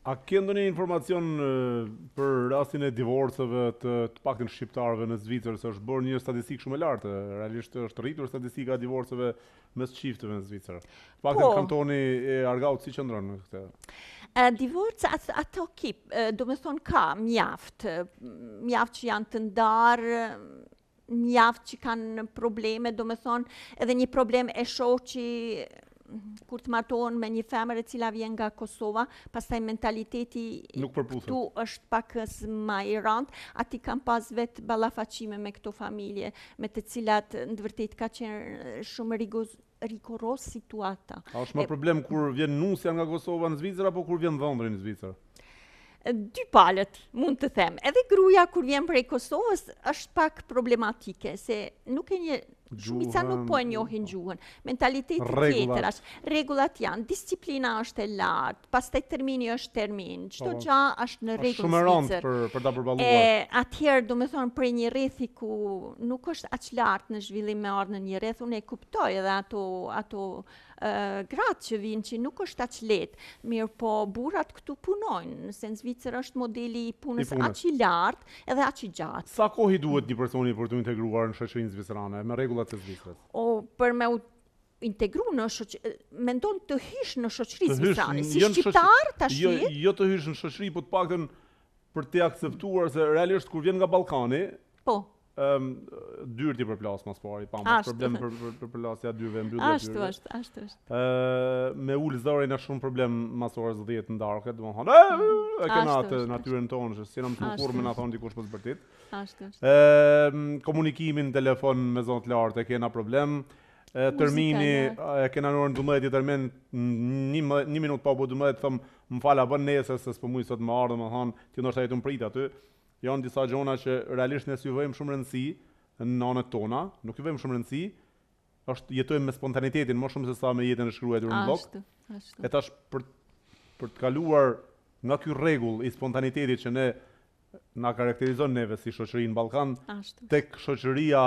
A ke ndonjë informacion për rastin e divorceve të paktën shqiptarëve në Zvicër, se është bërë një statistikë shumë e lartë, realisht është rritur statistika e divorceve mes çifteve në Zvicër. Paktën kantoni e Argaut si qëndron në këtë? Divorc ato do me thonë ka mjaft që janë të ndarë, mjaft që kanë probleme, do me thonë edhe një problem e shoqi kur të martohen me një femër e cila vjen nga Kosova, pastaj mentaliteti këtu është pak më i rëndë, ati kam pas vetë ballafaqime me këto familje, me të cilat në vërtet ka qenë shumë riguros situata. A është më problem kur vjen nusja nga Kosova në Zvicër apo kur vjen dhëndri në Zvicër? Dy palët, mund të them. Edhe gruaja kur vjen prej Kosovës është pak problematike, se nuk e një shumica nuk po e njohin gjuhën. Mentaliteti tjetër është, rregullat janë, disiplina është e lartë, pastaj termini është termin, çdo gjë është në rregull. Shumë rëndë për ta përballuar. Atëherë, do me thonë, prej një rrethi ku nuk është aq lartë në zhvillim me ardhmë në një rreth, unë e kuptoj edhe ato gratë që vinë që nuk është aq lehtë, mirë po burrat këtu punojnë, se në Zvicër është modeli i punës aq i lartë edhe aq i gjatë. Sa kohë i duhet një personi për të integruar në shoqërinë zvicrane me rregullat e Zvicrës? Për me integru në shoqëri, mendon të hysh në shoqëri zvicrane, si shqiptar tash. Jo të hysh në shoqëri, po të paktën për të akceptuar se realisht kur vjen nga Ballkani, dyrti për plas mas pari, pa më problem për plasja dyve, mbyllje dyve. Ashtu është. Me ullë zërin është shumë problem mas orës 10 në darkët, dhe më thonë, e kena atë natyrën tonë, që si në më të kur me në thonë dikush për zbërtit. Ashtu është. Komunikimin, telefon me zonë të lartë, e kena problem. Termini, e kena në orën 12 i termin, një minut pa bu 12, thëmë, më fala bën nesër, se s'po mujë sot më ardhë, më thonë, ti ndoshta jetu më prit aty. Janë disa gjona që realisht nësë ju vëjmë shumë rëndësi në anët tona, nuk ju vëjmë shumë rëndësi, jetojmë me spontanitetin, më shumë se sa me jetën e shkruar në blog. E tash për të kaluar nga ky rregull i spontanitetit që na karakterizon neve si shoqëri në Ballkan, tek shoqëria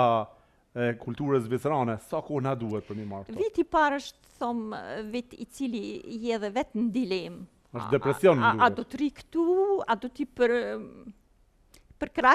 e kulturës zvicrane, sa kohë na duhet për mi marrë? Viti parë është thom vit i cili je dhe vetë në dilemë. Është depresion. A do të ri këtu, a do t'i për krah